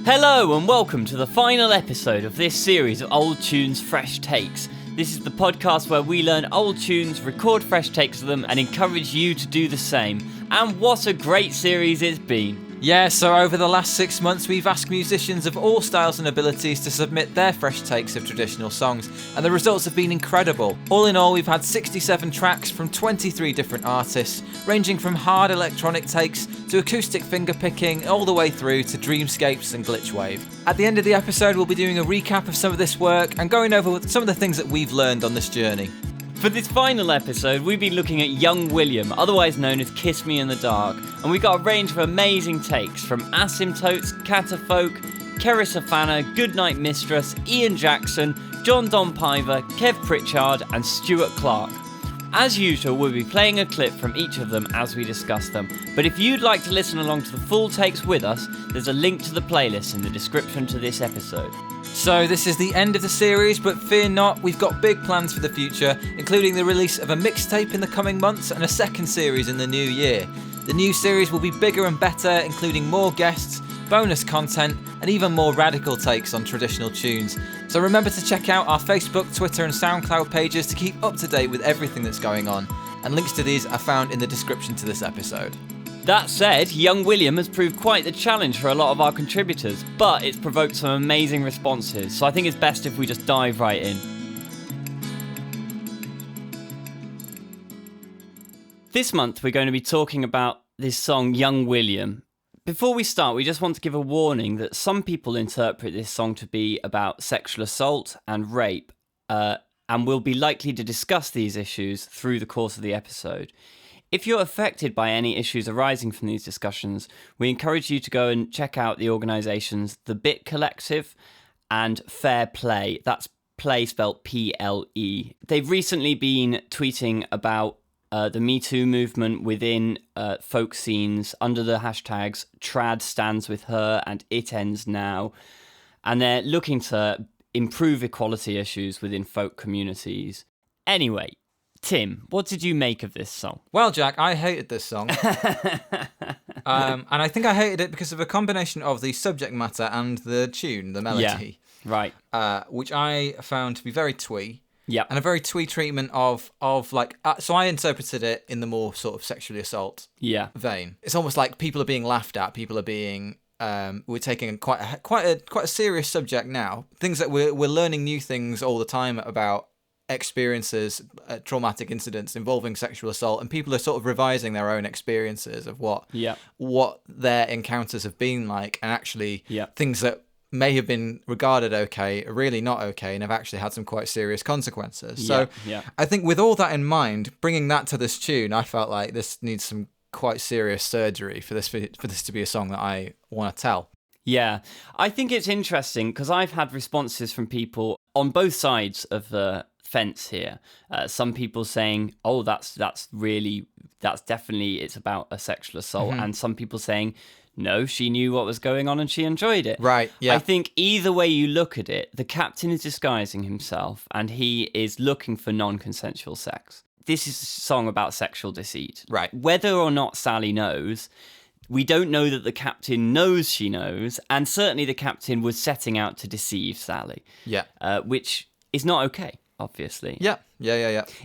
Hello and welcome to the final episode of this series of Old Tunes Fresh Takes. This is the podcast where we learn old tunes, record fresh takes of them and encourage you to do the same. And what a great series it's been. Yeah, so over the last 6 months we've asked musicians of all styles and abilities to submit their fresh takes of traditional songs, and the results have been incredible. All in all, we've had 67 tracks from 23 different artists, ranging from hard electronic takes to acoustic fingerpicking, all the way through to dreamscapes and glitchwave. At the end of the episode, we'll be doing a recap of some of this work and going over some of the things that we've learned on this journey. For this final episode, we've been looking at Young William, otherwise known as Kiss Me in the Dark, and we got a range of amazing takes from Asymptotes, Catapholc, Cerys, Hafana, Goodnight, Mistress, Ian Jackson, John Don Paiva, Kev Pritchard, and Stuart Clark. As usual, we'll be playing a clip from each of them as we discuss them, but if you'd like to listen along to the full takes with us, there's a link to the playlist in the description to this episode. So this is the end of the series, but fear not, we've got big plans for the future, including the release of a mixtape in the coming months and a second series in the new year. The new series will be bigger and better, including more guests, bonus content, and even more radical takes on traditional tunes. So remember to check out our Facebook, Twitter and SoundCloud pages to keep up to date with everything that's going on, and links to these are found in the description to this episode. That said, Young William has proved quite the challenge for a lot of our contributors, but it's provoked some amazing responses, so I think it's best if we just dive right in. This month we're going to be talking about this song Young William. Before we start, we just want to give a warning that some people interpret this song to be about sexual assault and rape, and we'll be likely to discuss these issues through the course of the episode. If you're affected by any issues arising from these discussions, we encourage you to go and check out the organisations The Bit Collective and Fair Play. That's play spelled P-L-E. They've recently been tweeting about the Me Too movement within folk scenes under the hashtags Trad stands with her and It ends now. And they're looking to improve equality issues within folk communities. Anyway, Tim, what did you make of this song? Well, Jack, I hated this song. And I think I hated it because of a combination of the subject matter and the tune, the melody. Yeah, right. Which I found to be very twee. Yeah. And a very twee treatment of like... so I interpreted it in the more sort of sexually assault vein. It's almost like people are being laughed at. People are being... we're taking quite a serious subject now. Things that we're learning new things all the time about experiences, traumatic incidents involving sexual assault, and people are sort of revising their own experiences of what their encounters have been like, and actually things that may have been regarded okay are really not okay and have actually had some quite serious consequences. So I think with all that in mind, bringing that to this tune, I felt like this needs some quite serious surgery for this to be a song that I want to tell. Yeah, I think it's interesting because I've had responses from people on both sides of the fence here. Some people saying, "Oh, that's definitely it's about a sexual assault," and some people saying, "No, she knew what was going on and she enjoyed it." Right. Yeah. I think either way you look at it, the captain is disguising himself and he is looking for non-consensual sex. This is a song about sexual deceit. Right. Whether or not Sally knows, we don't know that the captain knows she knows, and certainly the captain was setting out to deceive Sally. Yeah. Which is not okay, obviously. Yeah.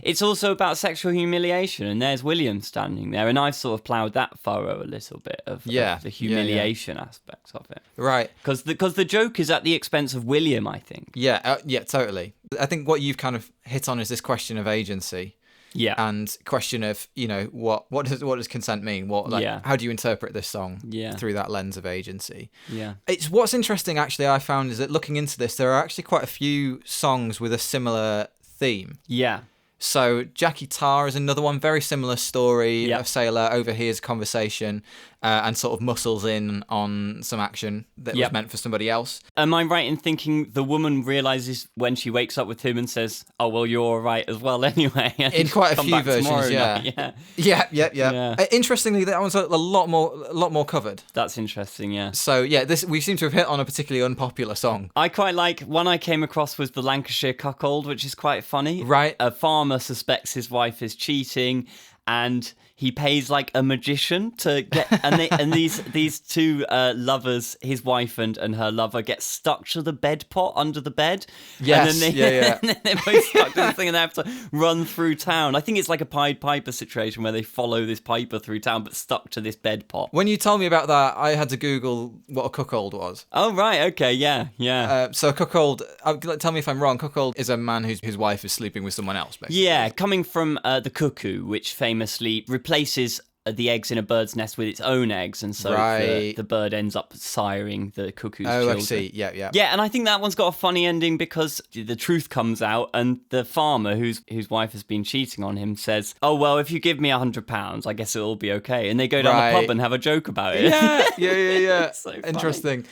It's also about sexual humiliation, and there's William standing there, and I've sort of ploughed that furrow a little bit of the humiliation aspects of it. Right. Because the joke is at the expense of William, I think. Yeah, totally. I think what you've kind of hit on is this question of agency. Yeah. And question of, what does consent mean? How do you interpret this song through that lens of agency? Yeah. It's what's interesting actually I found is that looking into this, there are actually quite a few songs with a similar theme. Yeah. So Jackie Tar is another one, very similar story. A sailor overhears conversation and sort of muscles in on some action that was meant for somebody else. Am I right in thinking the woman realises when she wakes up with him and says, "Oh, well, you're all right as well anyway"? In quite a few versions, yeah. Interestingly, that one's a lot more covered. That's interesting, yeah. So, we seem to have hit on a particularly unpopular song. I quite like, one I came across was the Lancashire Cuckold, which is quite funny. Right. A farmer suspects his wife is cheating, and he pays like a magician to get, and these two lovers, his wife and her lover, get stuck to the bed pot under the bed. Yes, and then and then they're both stuck to this thing, and they have to run through town. I think it's like a Pied Piper situation where they follow this piper through town, but stuck to this bed pot. When you told me about that, I had to Google what a cuckold was. Oh right, okay, yeah. So a cuckold. Tell me if I'm wrong. Cuckold is a man whose wife is sleeping with someone else, basically. Yeah, coming from the cuckoo, which famously replaces the eggs in a bird's nest with its own eggs, and so the bird ends up siring the cuckoo's children. I see. Yeah. Yeah, and I think that one's got a funny ending because the truth comes out, and the farmer whose wife has been cheating on him says, "Oh well, if you give me £100, I guess it'll all be okay." And they go down the pub and have a joke about it. Yeah. So interesting.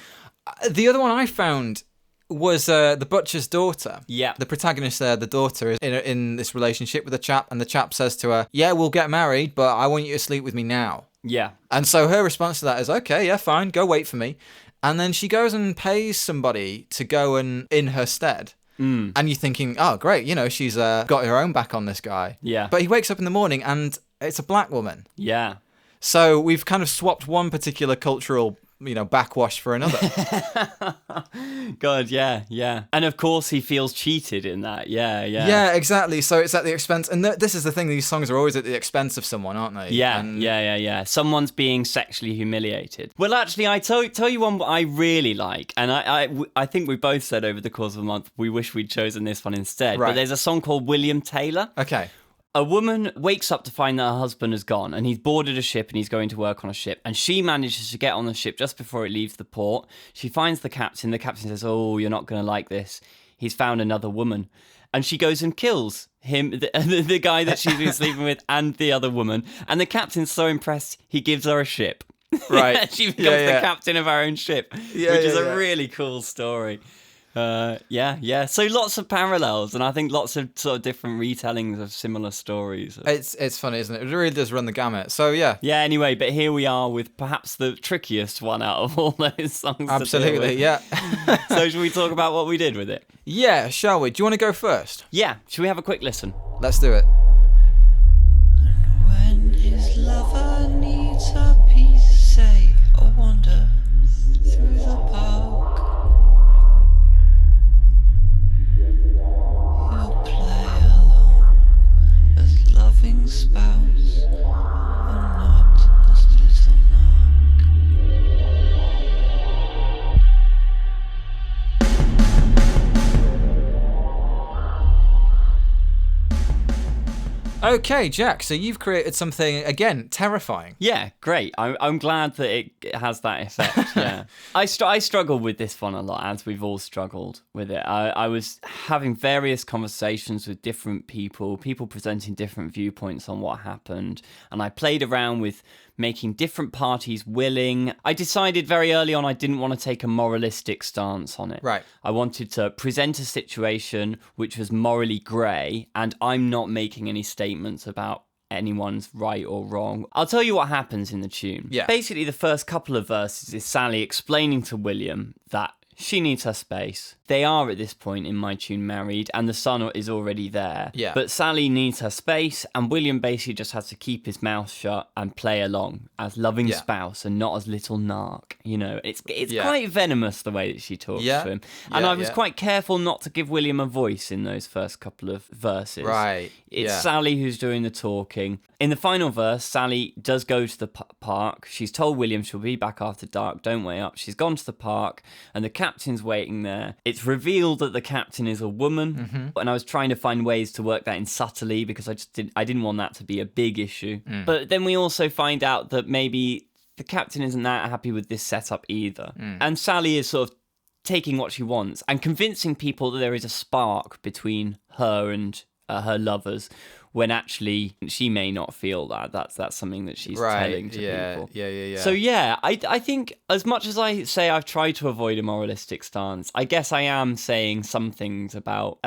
The other one I found was the butcher's daughter. Yeah. The protagonist there, the daughter, is in this relationship with a chap, and the chap says to her, "Yeah, we'll get married, but I want you to sleep with me now." Yeah. And so her response to that is, "Okay, yeah, fine, go wait for me." And then she goes and pays somebody to go and in her stead. And you're thinking, oh, great, she's got her own back on this guy. Yeah. But he wakes up in the morning and it's a black woman. Yeah. So we've kind of swapped one particular cultural backwash for another. God, yeah. And of course he feels cheated in that. Yeah. Yeah, exactly. So it's at the expense, and this is the thing, these songs are always at the expense of someone, aren't they? Yeah. Someone's being sexually humiliated. Well, actually, I tell you one I really like, and I think we both said over the course of a month, we wish we'd chosen this one instead. Right. But there's a song called William Taylor. Okay. A woman wakes up to find that her husband has gone, and he's boarded a ship and he's going to work on a ship, and she manages to get on the ship just before it leaves the port. She finds the captain. The captain says, "Oh, you're not going to like this. He's found another woman." And she goes and kills him, the guy that she's been sleeping with, and the other woman. And the captain's so impressed, he gives her a ship. Right. She becomes the captain of her own ship, which is a really cool story. So lots of parallels, and I think lots of sort of different retellings of similar stories. It's funny, isn't it? It really does run the gamut. So yeah. Anyway, but here we are with perhaps the trickiest one out of all those songs. Absolutely, yeah. So should we talk about what we did with it? Yeah, shall we? Do you want to go first? Yeah, should we have a quick listen? Let's do it. And when his lover needs a piece, say a wander through the park. Play along as loving spouse and not as little narc. Okay, Jack, so you've created something, again, terrifying. Yeah, great. I'm glad that it has that effect, yeah. I struggle with this one a lot, as we've all struggled with it. I was having various conversations with different people presenting different viewpoints on what happened, and I played around with making different parties willing. I decided very early on I didn't want to take a moralistic stance on it. Right. I wanted to present a situation which was morally grey, and I'm not making any statements about anyone's right or wrong. I'll tell you what happens in the tune. Yeah. Basically, the first couple of verses is Sally explaining to William that she needs her space. They are at this point in my tune married, and the son is already there. Yeah. But Sally needs her space, and William basically just has to keep his mouth shut and play along as loving spouse and not as little narc. It's quite venomous the way that she talks to him. And I was quite careful not to give William a voice in those first couple of verses. Right. It's Sally who's doing the talking. In the final verse, Sally does go to the park. She's told William she'll be back after dark. Don't wait up. She's gone to the park, and the captain's waiting there. It's revealed that the captain is a woman, and I was trying to find ways to work that in subtly because I didn't want that to be a big issue. But then we also find out that maybe the captain isn't that happy with this setup either. And Sally is sort of taking what she wants and convincing people that there is a spark between her and her lovers, when actually she may not feel that. That's something that she's telling to people. Yeah. So I think as much as I say I've tried to avoid a moralistic stance, I guess I am saying some things about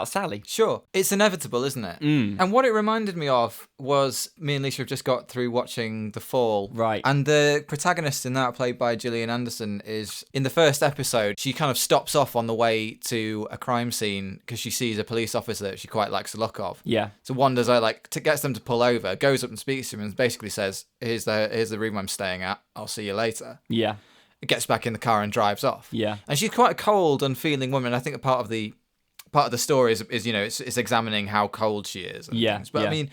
Sally. Sure. It's inevitable, isn't it? And what it reminded me of was me and Lisa have just got through watching The Fall. Right. And the protagonist in that, played by Gillian Anderson, is in the first episode, she kind of stops off on the way to a crime scene because she sees a police officer that she quite likes the look of. Yeah. So wanders out, gets them to pull over, goes up and speaks to him and basically says, here's the room I'm staying at. I'll see you later. Yeah. Gets back in the car and drives off. Yeah. And she's quite a cold, unfeeling woman. I think a part of the story is it's examining how cold she is. And things. But I mean,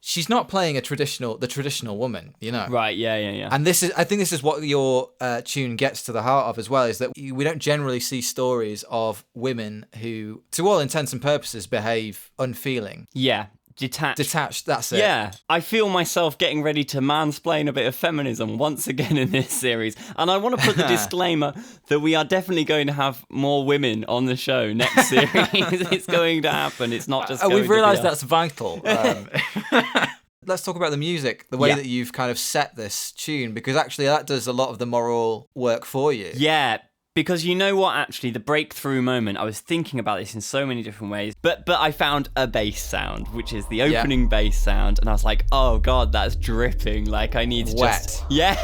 she's not playing the traditional woman, Right, yeah. And I think this is what your tune gets to the heart of as well, is that we don't generally see stories of women who, to all intents and purposes, behave unfeeling. Yeah. Detached, that's it. Yeah, I feel myself getting ready to mansplain a bit of feminism once again in this series. And I want to put the disclaimer that we are definitely going to have more women on the show next series. It's going to happen. It's not just we've realised that's vital. Let's talk about the music, the way that you've kind of set this tune, because actually that does a lot of the moral work for you. Yeah. Because you know what, actually, the breakthrough moment, I was thinking about this in so many different ways, but I found a bass sound, which is the opening bass sound, and I was like, oh God, that's dripping, like I need to Wet. Yeah.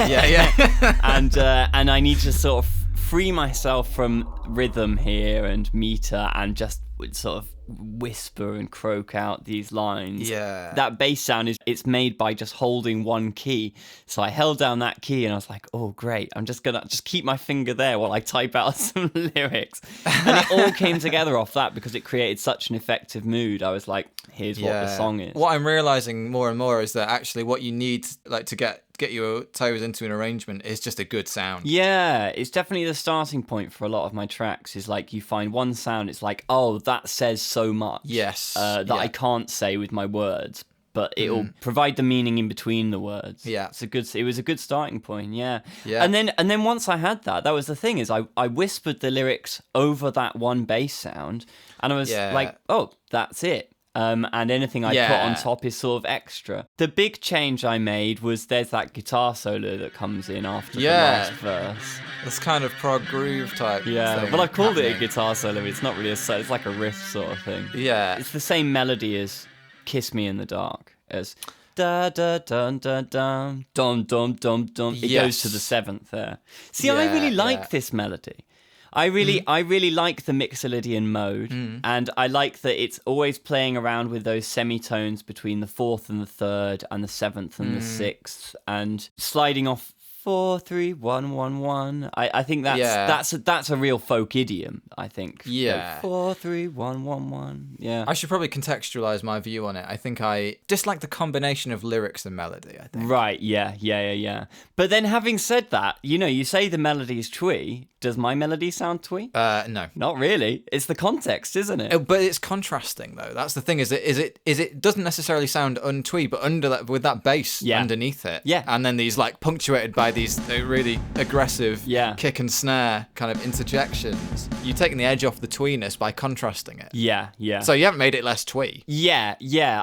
and I need to sort of free myself from rhythm here and meter and just sort of whisper and croak out these lines. Yeah. That bass sound it's made by just holding one key. So I held down that key and I was like, oh great, I'm just gonna keep my finger there while I type out some lyrics. And it all came together off that because it created such an effective mood. I was like, here's what the song is. What I'm realizing more and more is that actually what you need to get your toes into an arrangement is just a good sound. Yeah, it's definitely the starting point for a lot of my tracks, is like you find one sound, it's like, oh, that says so much. Yes. That I can't say with my words, but it'll provide the meaning in between the words. Yeah. It was a good starting point, yeah. Yeah. And then once I had that was the thing, is I whispered the lyrics over that one bass sound, and I was like, oh, that's it. And anything I put on top is sort of extra. The big change I made was there's that guitar solo that comes in after the last verse. It's kind of prog groove type thing. Well, I've called it a guitar solo. It's not really a solo. It's like a riff sort of thing. Yeah. It's the same melody as Kiss Me in the Dark, as da da dun dun dun dum dum dum dum. It goes to the seventh there. See, I really like this melody. I really like the Mixolydian mode, and I like that it's always playing around with those semitones between the fourth and the third, and the seventh and the sixth, and sliding off 4 3 1 1 1. I think that's a real folk idiom. I think. Yeah. Like 4 3 1 1 1. Yeah. I should probably contextualize my view on it. I think I dislike the combination of lyrics and melody. I think. Right. Yeah. But then, having said that, you say the melody is twee. Does my melody sound twee? No. Not really. It's the context, isn't it? But it's contrasting though. That's the thing. Is it doesn't necessarily sound untwee, but with that bass underneath it. Yeah. And then these punctuated by these really aggressive kick and snare kind of interjections. You're taking the edge off the tweeness by contrasting it. Yeah. So you haven't made it less twee. Yeah.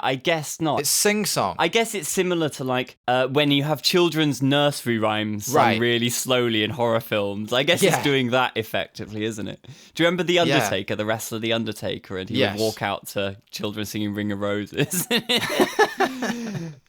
I guess not. It's sing-song. I guess it's similar to when you have children's nursery rhymes sung really slowly in horror films. I guess it's doing that effectively, isn't it? Do you remember The Undertaker, the wrestler The Undertaker, and he would walk out to children singing Ring of Roses?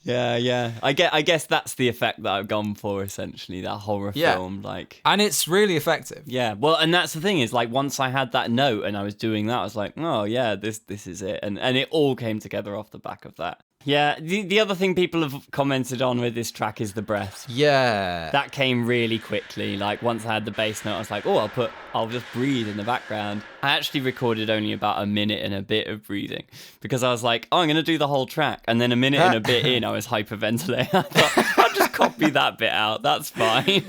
Yeah. I guess that's the effect that I've gone for, essentially, that horror film. And it's really effective. Yeah, well, and that's the thing, is once I had that note and I was doing that, I was like, oh yeah, this is it. And it all came together off the back of that. Yeah, the other thing people have commented on with this track is the breath. Yeah. That came really quickly. Once I had the bass note, I was like, oh, I'll just breathe in the background. I actually recorded only about a minute and a bit of breathing because I was like, oh, I'm going to do the whole track. And then a minute and a bit in, I was hyperventilating. I thought, I'll just copy that bit out. That's fine.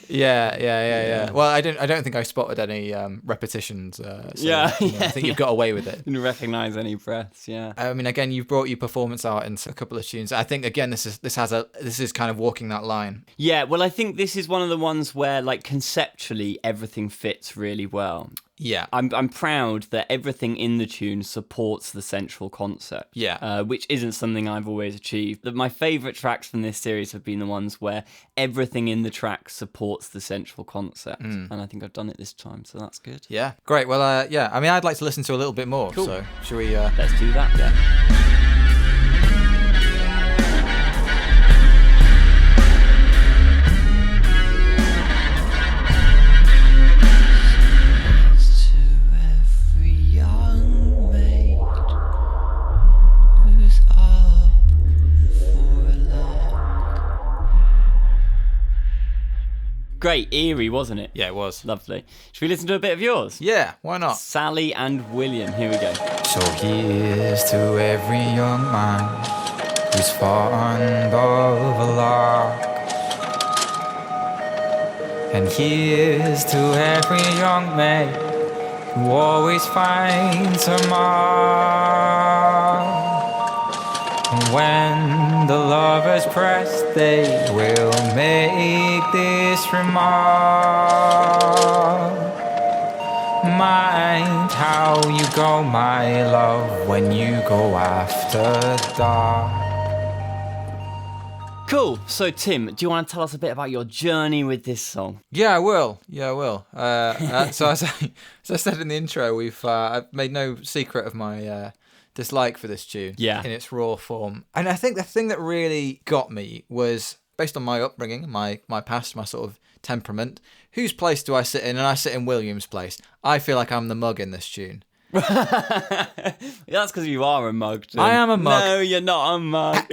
Yeah. Well, I don't think I spotted any repetitions. I think you've got away with it. Didn't recognise any breaths. Yeah. I mean, again, you've brought your performance art into a couple of tunes. I think again, this is kind of walking that line. Yeah. Well, I think this is one of the ones where conceptually everything fits really well. Yeah. I'm proud that everything in the tune supports the central concept. Yeah. Which isn't something I've always achieved. My favourite tracks from this series have been the ones where everything in the track supports the central concept. And I think I've done it this time, so that's good. Yeah. Great. Well, I mean, I'd like to listen to a little bit more. Cool. So, should we... Let's do that. Yeah. Great, eerie, wasn't it? Yeah, it was. Lovely. Should we listen to a bit of yours? Yeah, why not? Sally and William. Here we go. So here's to every young man who's fond of a lark. And here's to every young maid who always finds her mark. And when the lovers press, they will make this remark. Mind how you go, my love, when you go after dark. Cool. So, Tim, do you want to tell us a bit about your journey with this song? Yeah, I will. So as I said in the intro, I've made no secret of my dislike for this tune in its raw form. And I think the thing that really got me was, based on my upbringing, my past, my sort of temperament, whose place do I sit in? And I sit in William's place. I feel like I'm the mug in this tune. That's because you are a mug, Tim. I am a mug. No, you're not a mug.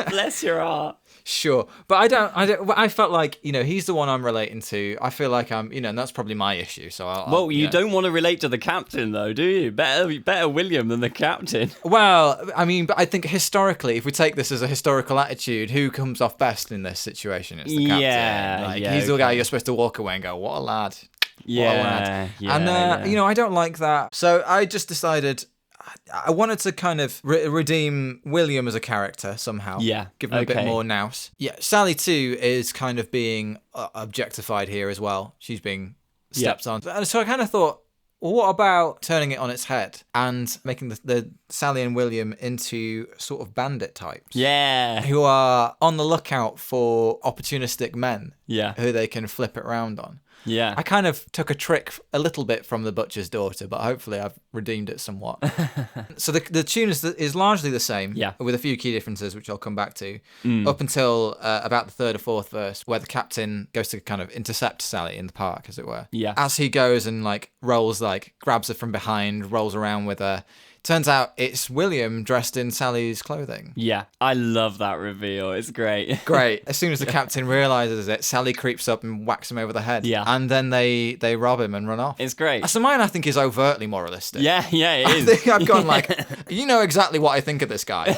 Bless your heart. Sure, but I don't. I felt like, he's the one I'm relating to. I feel like I'm, and that's probably my issue. So you don't want to relate to the captain, though, do you? Better William than the captain. Well, I mean, but I think historically, if we take this as a historical attitude, who comes off best in this situation? It's the captain. He's the guy you're supposed to walk away and go, "What a lad." Yeah. And I don't like that. So I just decided I wanted to kind of redeem William as a character somehow. Yeah. Give him a bit more nous. Yeah. Sally too is kind of being objectified here as well. She's being stepped on. And so I kind of thought, well, what about turning it on its head and making the Sally and William into sort of bandit types? Yeah. Who are on the lookout for opportunistic men. Yeah. Who they can flip it around on. Yeah. I kind of took a trick a little bit from The Butcher's Daughter, but hopefully I've redeemed it somewhat. So the tune is largely the same, with a few key differences, which I'll come back to, up until about the third or fourth verse, where the captain goes to kind of intercept Sally in the park, as it were. Yeah. As he goes and grabs her from behind, rolls around with her. Turns out it's William dressed in Sally's clothing. Yeah, I love that reveal. It's great. Great. As soon as the captain realises it, Sally creeps up and whacks him over the head. Yeah. And then they rob him and run off. It's great. So mine, I think, is overtly moralistic. Yeah, it is. I think I've gone you know exactly what I think of this guy.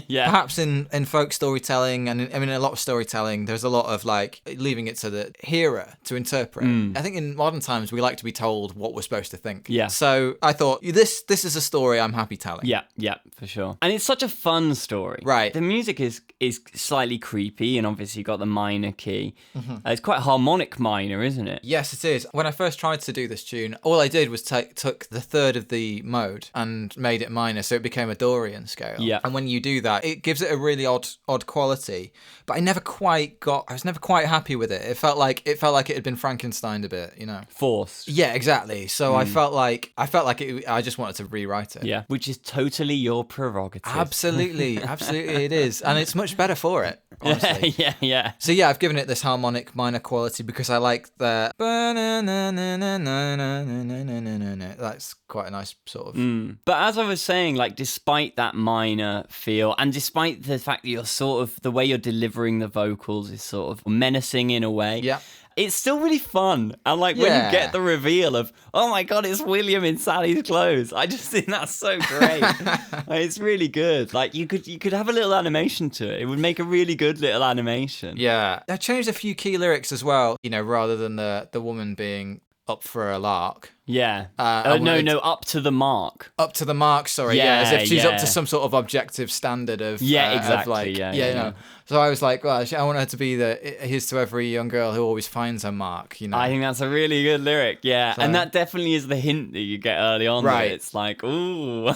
Yeah. Perhaps in folk storytelling, and in a lot of storytelling, there's a lot of leaving it to the hearer to interpret. I think in modern times, we like to be told what we're supposed to think. Yeah. So I thought, this is a story I'm happy telling. Yeah, for sure. And it's such a fun story. Right. The music is slightly creepy, and obviously you got the minor key. It's quite harmonic minor, isn't it? Yes, it is. When I first tried to do this tune, all I did was took the third of the mode and made it minor, so it became a Dorian scale. Yeah. And when you do that, it gives it a really odd quality. But I was never quite happy with it. It felt like it had been Frankensteined a bit, Forced. Yeah, exactly. So I felt like I just wanted to rewrite it. Yeah, which is totally your prerogative. Absolutely it is. And it's much better for it, honestly. Yeah. So yeah, I've given it this harmonic minor quality because I like the... That's quite a nice sort of... But as I was saying, despite that minor feel, and despite the fact that you're sort of... The way you're delivering the vocals is sort of menacing in a way. Yeah. It's still really fun. And when you get the reveal of, oh my God, it's William in Sally's clothes. I just think that's so great. It's really good. You could have a little animation to it. It would make a really good little animation. Yeah. I changed a few key lyrics as well, rather than the woman being up for a lark. Yeah. No, up to the mark. Up to the mark, sorry. Yeah, as if she's up to some sort of objective standard of... Yeah, exactly. So I was like, well, I want her to be here's to every young girl who always finds her mark, I think that's a really good lyric, yeah. So, and that definitely is the hint that you get early on. Right. It's like, ooh.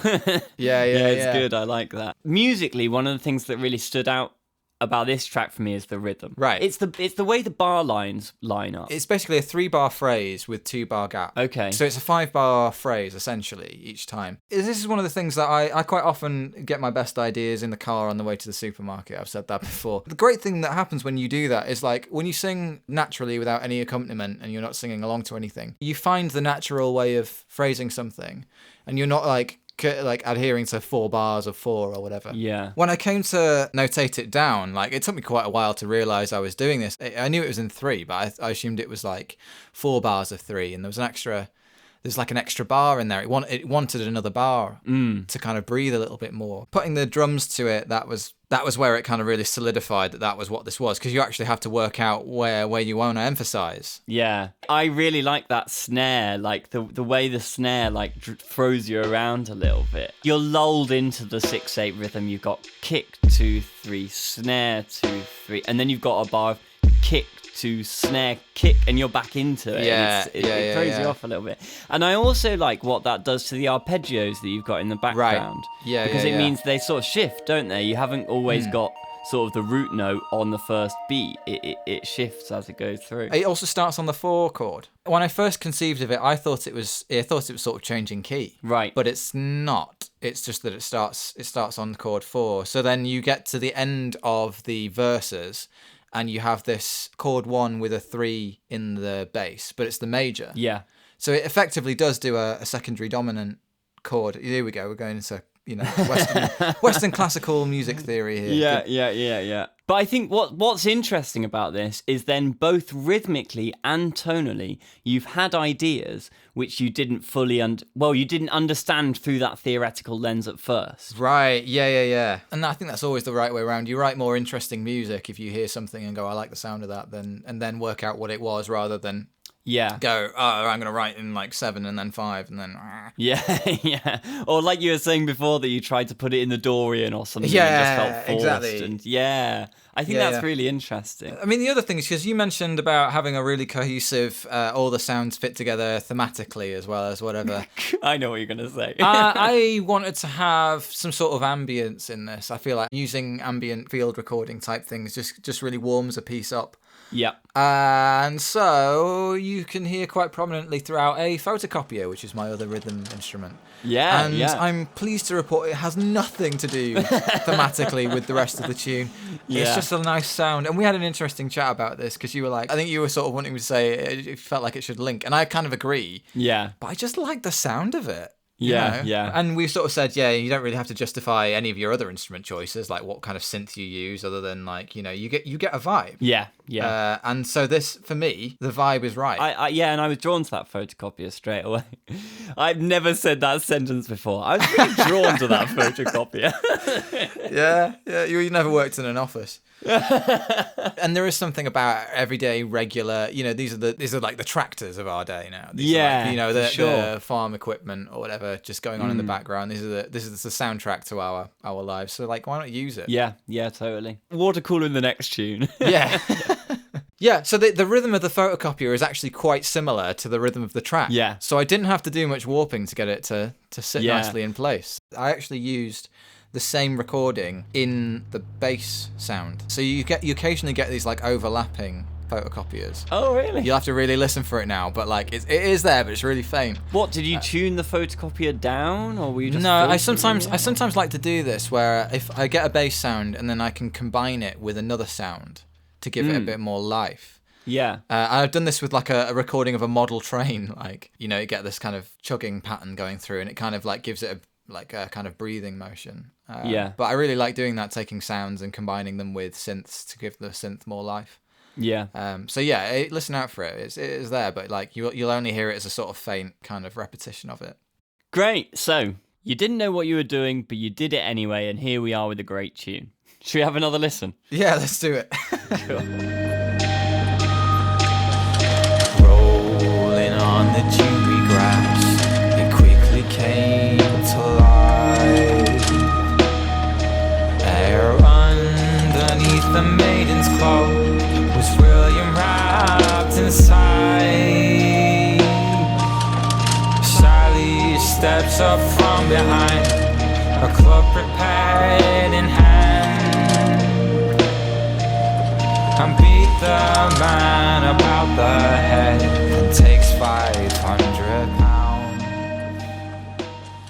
Yeah, it's good. I like that. Musically, one of the things that really stood out about this track for me is the rhythm. Right. It's the way the bar lines line up. It's basically a 3-bar phrase with 2-bar gap. Okay. So it's a 5-bar phrase, essentially, each time. This is one of the things that I quite often get my best ideas in the car on the way to the supermarket. I've said that before. The great thing that happens when you do that is when you sing naturally without any accompaniment and you're not singing along to anything, you find the natural way of phrasing something and you're not adhering to 4 bars of 4 or whatever. Yeah. When I came to notate it down, like it took me quite a while to realise I was doing this. I knew it was in 3, but I assumed it was like 4 bars of 3, and there's like an extra bar in there. It wanted another bar to kind of breathe a little bit more. Putting the drums to it, that was where it kind of really solidified that was what this was, because you actually have to work out where you want to emphasize. Yeah, I really like that snare, like the way the snare like throws you around a little bit. You're lulled into the 6/8 rhythm. You've got kick 2 3, snare 2 3, and then you've got a bar of kick to snare, kick, and you're back into it. Yeah, it throws you off a little bit. And I also like what that does to the arpeggios that you've got in the background. Right. Yeah, because it means they sort of shift, don't they? You haven't always got sort of the root note on the first beat. It shifts as it goes through. It also starts on the 4 chord. When I first conceived of it, I thought it was sort of changing key. Right. But it's not. It's just that it starts on chord 4. So then you get to the end of the verses, and you have this chord 1 with a 3 in the bass, but it's the major. Yeah. So it effectively does do a secondary dominant chord. Here we go. We're going into Western classical music theory here. Yeah. But I think what's interesting about this is then both rhythmically and tonally, you've had ideas which you didn't you didn't understand through that theoretical lens at first. Right, yeah. And I think that's always the right way around. You write more interesting music if you hear something and go, I like the sound of that, and then work out what it was rather than... go, I'm going to write in like 7 and then 5 and then... Yeah. Or like you were saying before that you tried to put it in the Dorian or something and just felt forced. Exactly. And I think that's really interesting. I mean, the other thing is, because you mentioned about having a really cohesive, all the sounds fit together thematically as well as whatever. I know what you're going to say. I wanted to have some sort of ambience in this. I feel like using ambient field recording type things just really warms a piece up. Yeah. And so you can hear quite prominently throughout a photocopier, which is my other rhythm instrument. Yeah, and I'm pleased to report it has nothing to do thematically with the rest of the tune. Yeah. It's just a nice sound. And we had an interesting chat about this, because you were like, I think you were sort of wanting me to say it felt like it should link. And I kind of agree. Yeah. But I just like the sound of it. Yeah. And we sort of said, you don't really have to justify any of your other instrument choices, like what kind of synth you use, other than like, you get a vibe. Yeah. And so this, for me, the vibe is right. And I was drawn to that photocopier straight away. I've never said that sentence before. I was really drawn to that photocopier. Yeah. You never worked in an office. And there is something about everyday regular, these are like the tractors of our day now. These are like, the farm equipment or whatever just going on in the background. This is the soundtrack to our lives. So like, why not use it? Yeah, totally. Water cooler in the next tune. Yeah. Yeah, so the rhythm of the photocopier is actually quite similar to the rhythm of the track. Yeah. So I didn't have to do much warping to get it to sit nicely in place. I actually used the same recording in the bass sound. So you occasionally get these like overlapping photocopiers. Oh, really? You'll have to really listen for it now, but like it is there, but it's really faint. What, did you tune the photocopier down, or were you just... No, I sometimes like to do this, where if I get a bass sound and then I can combine it with another sound to give it a bit more life. Yeah. I've done this with like a recording of a model train, like, you get this kind of chugging pattern going through, and it kind of like gives it a kind of breathing motion. But I really like doing that, taking sounds and combining them with synths to give the synth more life. Yeah. Listen out for it. It is there, but like you'll only hear it as a sort of faint kind of repetition of it. Great. So you didn't know what you were doing, but you did it anyway, and here we are with a great tune. Should we have another listen? Yeah, let's do it. Sure. Rolling on the dewy grass, it quickly came to life. Air underneath the maiden's cloak was William wrapped inside. Sally steps up from behind, a club prepared in hand, and beat the man about the head and takes £500.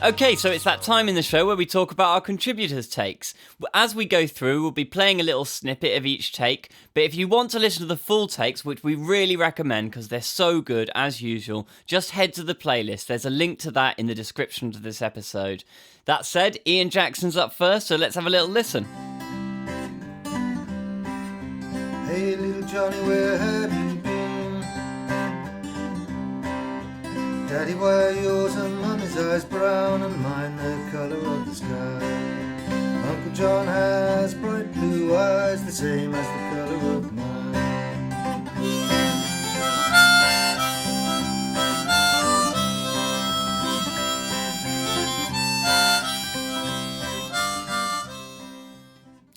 Okay, so it's that time in the show where we talk about our contributors' takes. As we go through, we'll be playing a little snippet of each take, but if you want to listen to the full takes, which we really recommend because they're so good, as usual, just head to the playlist. There's a link to that in the description to this episode. That said, Ian Jackson's up first, so let's have a little listen. Hey little Johnny, where have you been? Daddy, why are yours and Mummy's eyes brown and mine the colour of the sky? Uncle John has bright blue eyes, the same as the colour of mine.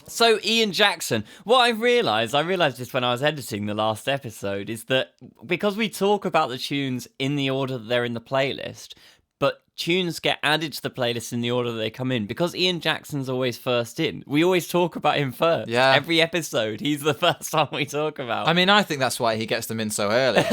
So, Ian Jackson, what I realised this when I was editing the last episode, is that because we talk about the tunes in the order that they're in the playlist, but tunes get added to the playlist in the order that they come in, because Ian Jackson's always first in, we always talk about him first. Yeah. Every episode, he's the first one we talk about. I mean, I think that's why he gets them in so early.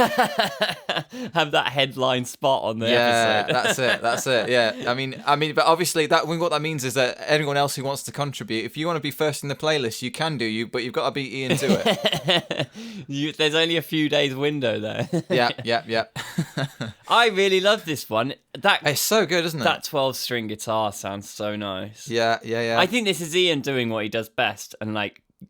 Have that headline spot on the episode. That's it. Yeah. I mean, but obviously what that means is that anyone else who wants to contribute, if you want to be first in the playlist, you can do, but you've got to beat Ian to it. There's only a few days window there. Yeah. I really love this one. It's so good, isn't it? That 12-string guitar sounds so nice. Yeah. I think this is Ian doing what he does best, and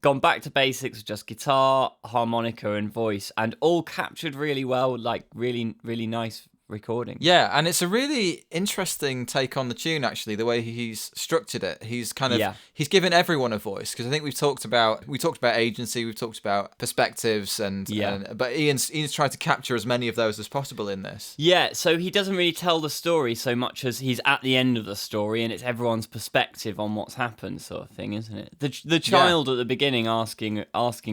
gone back to basics with just guitar, harmonica, and voice, and all captured really well, really, really nice recording. Yeah, and it's a really interesting take on the tune, actually, the way he's structured it. He's he's given everyone a voice, because I think we talked about agency, we've talked about perspectives, but Ian's tried to capture as many of those as possible in this. Yeah, so he doesn't really tell the story so much as he's at the end of the story, and it's everyone's perspective on what's happened, sort of thing, isn't it? The child at the beginning asking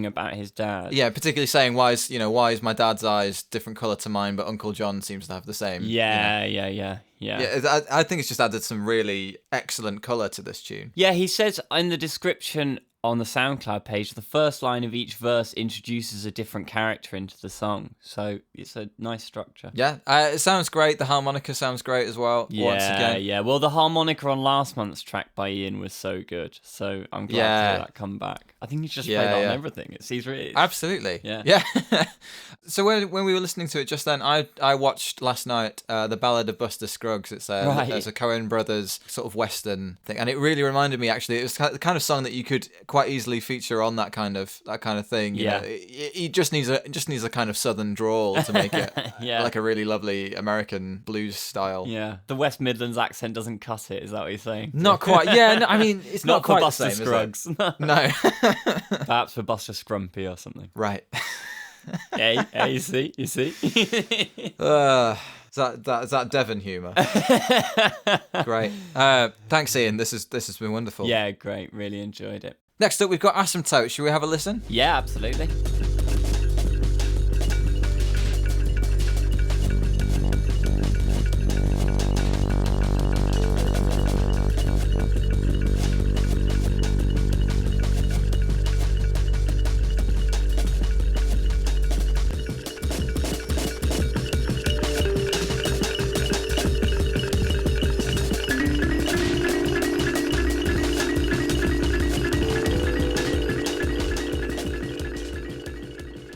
about his dad. Yeah, particularly saying why is my dad's eyes different colour to mine, but Uncle John seems to have the same. Yeah. I think it's just added some really excellent colour to this tune. Yeah, he says in the description on the SoundCloud page, the first line of each verse introduces a different character into the song. So it's a nice structure. Yeah, it sounds great. The harmonica sounds great as well. Once again. Yeah. Well, the harmonica on last month's track by Ian was so good. So I'm glad to hear that come back. I think he's just played that on everything. He's really... Absolutely. Yeah. So when we were listening to it just then, I watched last night The Ballad of Buster Scruggs. It's a Coen Brothers sort of Western thing. And it really reminded me, actually, it was the kind of song that you could quite easily feature on that kind of thing. You know, it just needs a kind of southern drawl to make it like a really lovely American blues style. Yeah, the West Midlands accent doesn't cut it. Is that what you're saying? Not quite. Yeah, no, I mean it's not quite for Buster the same, Scruggs. No. Perhaps for Buster Scrumpy or something. Right. Hey, you see. Is that Devon humour? Great. Thanks, Ian. This has been wonderful. Yeah, great. Really enjoyed it. Next up, we've got Asymptotes. Should we have a listen? Yeah, absolutely.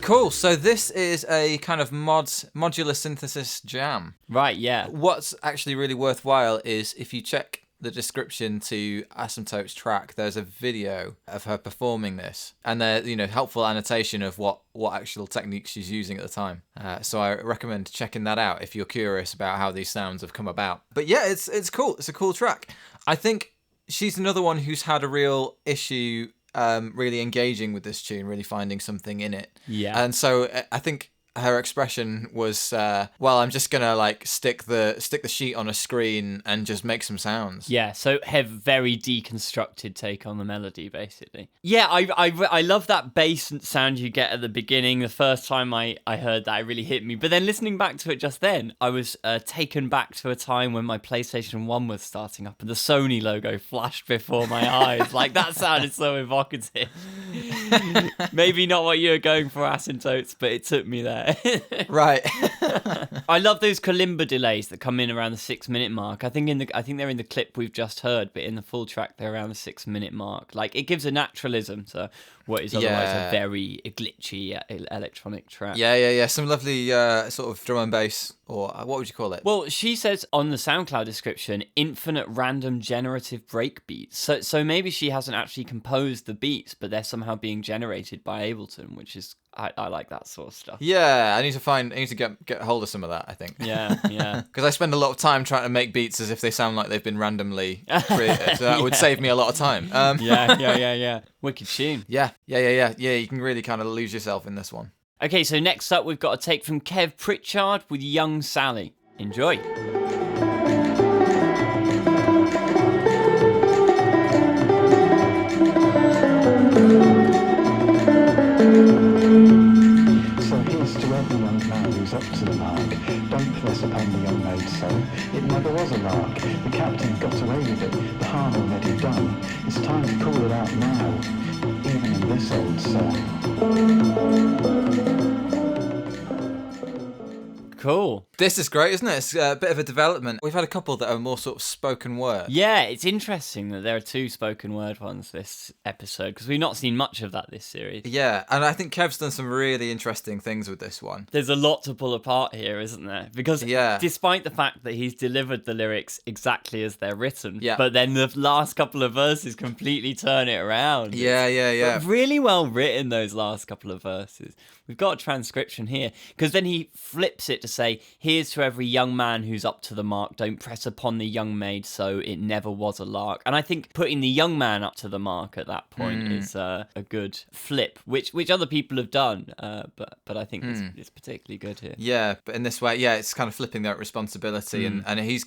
Cool. So this is a kind of modular synthesis jam. Right, yeah. What's actually really worthwhile is if you check the description to Asymptotes' track, there's a video of her performing this, and there's helpful annotation of what actual techniques she's using at the time. So I recommend checking that out if you're curious about how these sounds have come about. But yeah, it's cool. It's a cool track. I think she's another one who's had a real issue really engaging with this tune, really finding something in it. Yeah. And so I think her expression was, I'm just gonna stick the sheet on a screen and just make some sounds. Yeah, so have very deconstructed take on the melody, basically. Yeah, I love that bass sound you get at the beginning. The first time I heard that, it really hit me. But then listening back to it just then, I was taken back to a time when my PlayStation 1 was starting up and the Sony logo flashed before my eyes. That sounded so evocative. Maybe not what you were going for, Asymptotes, but it took me there. Yeah. Right. I love those kalimba delays that come in around the 6-minute mark. I think they're in the clip we've just heard, but in the full track they're around the 6-minute mark. Like, it gives a naturalism to what is otherwise a very glitchy electronic track. Yeah. Some lovely sort of drum and bass, or what would you call it? Well, she says on the SoundCloud description, infinite random generative break beats. So maybe she hasn't actually composed the beats, but they're somehow being generated by Ableton, which is I like that sort of stuff. Yeah, I need to get hold of some of that, I think. Yeah. Because I spend a lot of time trying to make beats as if they sound like they've been randomly created. So that would save me a lot of time. Yeah. Wicked tune. Yeah. You can really kind of lose yourself in this one. Okay, so next up we've got a take from Kev Pritchard with Young Sally. Enjoy. Up to the mark. Don't press upon the young maid so. It never was a lark. The captain got away with it. The harm already done. It's time to call it out now, even in this old cell. Cool. This is great, isn't it? It's a bit of a development. We've had a couple that are more sort of spoken word. Yeah, it's interesting that there are 2 spoken word ones this episode, because we've not seen much of that this series. Yeah, and I think Kev's done some really interesting things with this one. There's a lot to pull apart here, isn't there? Because despite the fact that he's delivered the lyrics exactly as they're written, but then the last couple of verses completely turn it around. Yeah. But really well written, those last couple of verses. We've got a transcription here, because then he flips it to say, here's to every young man who's up to the mark, don't press upon the young maid so it never was a lark. And I think putting the young man up to the mark at that point is a good flip, which other people have done, but I think it's particularly good here. Yeah, but in this way, it's kind of flipping that responsibility, and he's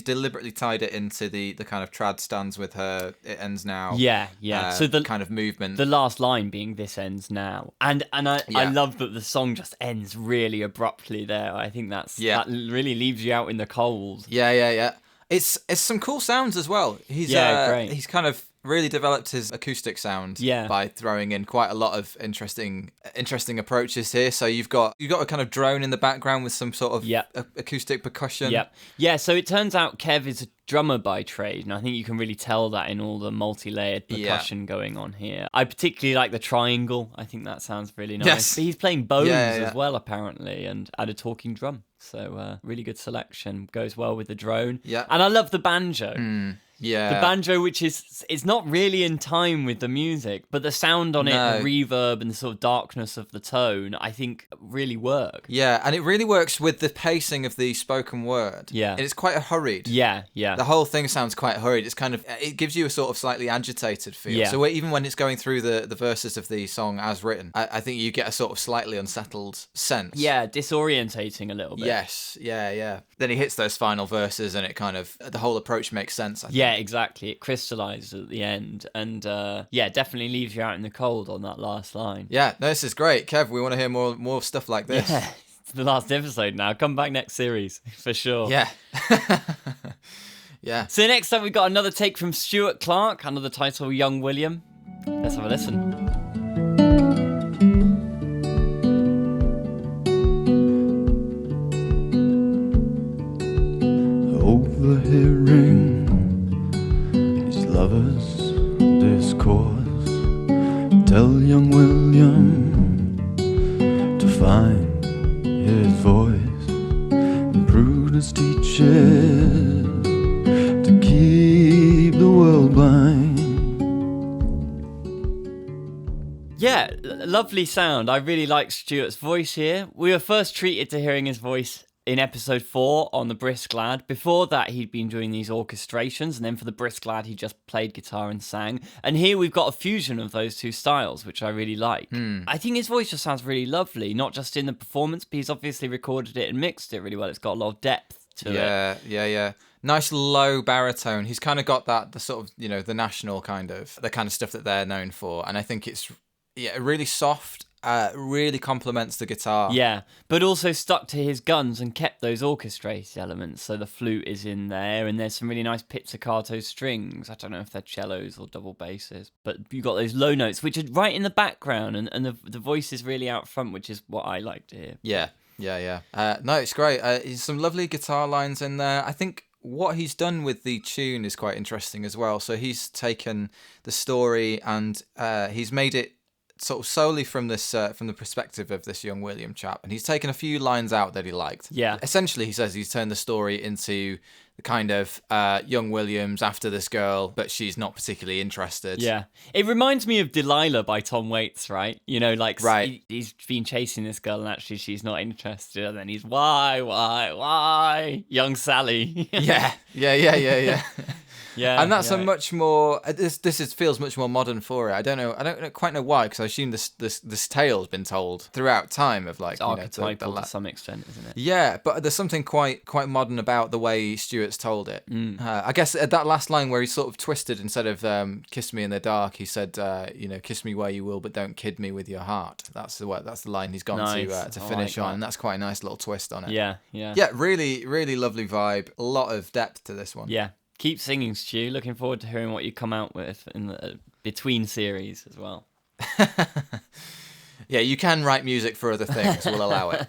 deliberately tied it into the kind of trad stands with her, it ends now. Yeah. So the kind of movement. The last line being this ends now. And I love that the song just ends really abruptly there. I think that really leaves you out in the cold. Yeah. It's some cool sounds as well. He's great. He's kind of really developed his acoustic sound by throwing in quite a lot of interesting approaches here. So you've got a kind of drone in the background with some sort of acoustic percussion. Yeah, so it turns out Kev is a drummer by trade, and I think you can really tell that in all the multi-layered percussion going on here. I particularly like the triangle. I think that sounds really nice. Yes. But he's playing bones as well, apparently, and add a talking drum. So really good selection. Goes well with the drone. Yeah. And I love the banjo. Yeah. The banjo, which it's not really in time with the music, but the sound on it, the reverb and the sort of darkness of the tone, I think really work. Yeah, and it really works with the pacing of the spoken word. Yeah. And it's quite hurried. Yeah. The whole thing sounds quite hurried. It's kind of, it gives you a sort of slightly agitated feel. Yeah. So even when it's going through the verses of the song as written, I think you get a sort of slightly unsettled sense. Yeah, disorientating a little bit. Yes, yeah. Then he hits those final verses and it kind of, the whole approach makes sense, I think. Yeah, exactly. It crystallizes at the end and definitely leaves you out in the cold on that last line. Yeah, no, this is great. Kev, we want to hear more stuff like this. Yeah, it's the last episode now. Come back next series, for sure. Yeah. Yeah. So next up, we've got another take from Stuart Clark under the title Young William. Let's have a listen. Overhearing these lovers discourse, tell young William to find his voice, and Prudence teaches to keep the world blind. Yeah, lovely sound. I really like Stuart's voice here. We were first treated to hearing his voice in episode 4 on the Brisk Lad. Before that, he'd been doing these orchestrations, and then for the Brisk Lad, he just played guitar and sang. And here we've got a fusion of those two styles, which I really like. I think his voice just sounds really lovely, not just in the performance, but he's obviously recorded it and mixed it really well. It's got a lot of depth to it. Yeah. Nice low baritone. He's kind of got the sort of, the national kind of, the kind of stuff that they're known for. And I think it's, really soft really complements the guitar. Yeah, but also stuck to his guns and kept those orchestrated elements. So the flute is in there, and there's some really nice pizzicato strings. I don't know if they're cellos or double basses, but you got those low notes, which are right in the background, and the voice is really out front, which is what I like to hear. Yeah. No, it's great. Some lovely guitar lines in there. I think what he's done with the tune is quite interesting as well. So he's taken the story and he's made it sort of solely from this from the perspective of this young William chap, and he's taken a few lines out that he liked. Yeah. Essentially, he says he's turned the story into the kind of young William's after this girl, but she's not particularly interested. Yeah. It reminds me of Delilah by Tom Waits, right? You know, like right. He's been chasing this girl and actually she's not interested, and then he's why? Young Sally. Yeah. Yeah, and that's a much more. This feels much more modern for it. I don't quite know why, because I assume this tale's been told throughout time of like it's archetypal to some extent, isn't it? Yeah, but there's something quite modern about the way Stuart's told it. I guess at that last line where he sort of twisted, instead of "kiss me in the dark," he said, "Kiss me where you will, but don't kid me with your heart." That's the line he's gone to finish on, and that's quite a nice little twist on it. Yeah. Really, really lovely vibe. A lot of depth to this one. Yeah. Keep singing, Stu. Looking forward to hearing what you come out with in the between series as well. Yeah, you can write music for other things. We'll allow it.